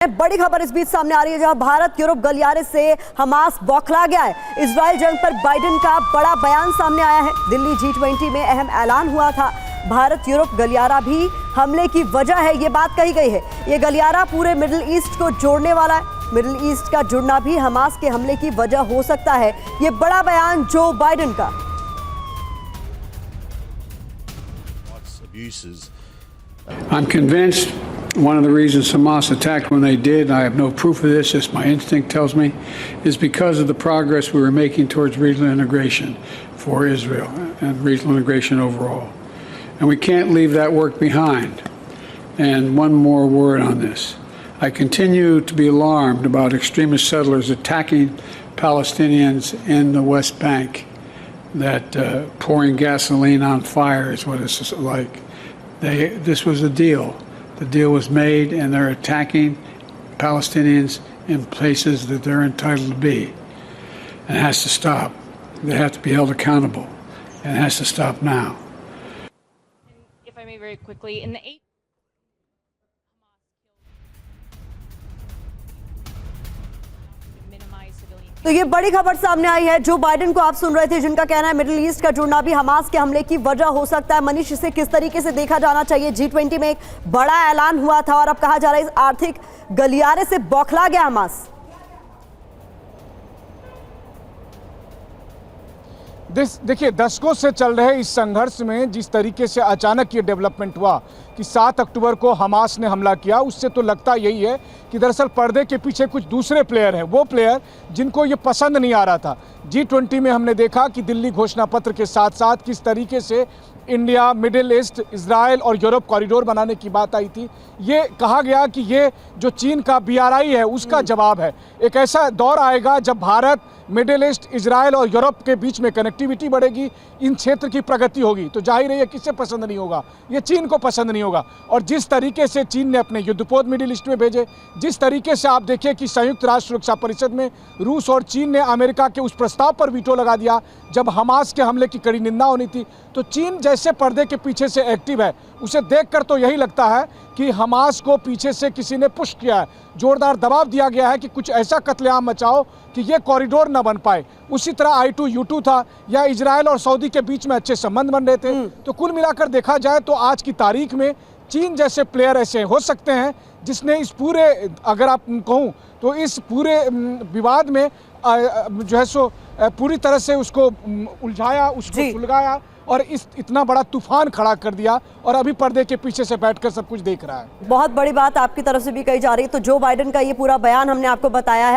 बड़ी खबर इस बीच सामने आ रही है, जहां भारत यूरोप गलियारे से हमास बौखला गया है। इजराइल जंग पर बाइडेन का बड़ा बयान सामने आया है। दिल्ली G20 में अहम ऐलान हुआ था। भारत यूरोप गलियारा भी हमले की वजह है, ये बात कही गई है। ये गलियारा पूरे मिडिल ईस्ट को जोड़ने वाला है। मिडिल ईस्ट का जुड़ना भी हमास के हमले की वजह हो सकता है। ये बड़ा बयान जो बाइडेन का। I'm convinced one of the reasons Hamas attacked when they did, I have no proof of this, just my instinct tells me, is because of the progress we were making towards regional integration for Israel and regional integration overall. And we can't leave that work behind. And one more word on this. I continue to be alarmed about extremist settlers attacking Palestinians in the West Bank, that pouring gasoline on fire is what it's like. This was a deal. The deal was made, and they're attacking Palestinians in places that they're entitled to be. And it has to stop. They have to be held accountable, and it has to stop now. If I may very quickly, in the तो ये बड़ी खबर सामने आई है। Joe Biden को आप सुन रहे थे, जिनका कहना है मिडिल ईस्ट का जुड़ना भी हमास के हमले की वजह हो सकता है। मनीष, इसे किस तरीके से देखा जाना चाहिए? G20 में एक बड़ा ऐलान हुआ था और अब कहा जा रहा है इस आर्थिक गलियारे से बौखला गया हमास। देखिए, दशकों से चल रहे इस संघर्ष में जिस तरीके से अचानक ये डेवलपमेंट हुआ कि 7 अक्टूबर को हमास ने हमला किया, उससे तो लगता यही है कि दरअसल पर्दे के पीछे कुछ दूसरे प्लेयर हैं, वो प्लेयर जिनको ये पसंद नहीं आ रहा था। G20 में हमने देखा कि दिल्ली घोषणा पत्र के साथ साथ किस तरीके से इंडिया, मिडिल ईस्ट, इजराइल और यूरोप कॉरिडोर बनाने की बात आई थी। ये कहा गया कि ये जो चीन का BRI है उसका जवाब है। एक ऐसा दौर आएगा जब भारत, मिडिल ईस्ट, इजराइल और यूरोप के बीच में कनेक्टिविटी बढ़ेगी, इन क्षेत्र की प्रगति होगी। तो जाहिर है ये किसे पसंद नहीं होगा? ये चीन को पसंद नहीं होगा। और जिस तरीके से चीन ने अपने युद्धपोत मिडिल ईस्ट में भेजे, जिस तरीके से आप देखिए कि संयुक्त राष्ट्र सुरक्षा परिषद में रूस और चीन ने अमेरिका के उस प्रस्ताव पर वीटो लगा दिया जब हमास के हमले की कड़ी निंदा होनी थी। तो चीन जैसे पर्दे के पीछे से एक्टिव है, उसे देखकर तो यही लगता है कि हमास को पीछे से किसी ने पुश किया है, जोरदार दबाव दिया गया है कि कुछ ऐसा कत्लेआम मचाओ कि ये कॉरिडोर न बन पाए। उसी तरह I2U2 था, या इजराइल और सऊदी के बीच में अच्छे संबंध बन रहे थे। तो कुल मिलाकर देखा जाए तो आज की तारीख में चीन जैसे प्लेयर ऐसे हो सकते हैं जिसने इस पूरे, अगर आप कहूँ तो इस पूरे विवाद में जो है सो पूरी तरह से उसको उलझाया, उसको सुलगाया और इतना बड़ा तूफान खड़ा कर दिया, और अभी पर्दे के पीछे से बैठकर सब कुछ देख रहा है। बहुत बड़ी बात आपकी तरफ से भी कही जा रही है। तो जो बाइडेन का ये पूरा बयान हमने आपको बताया है।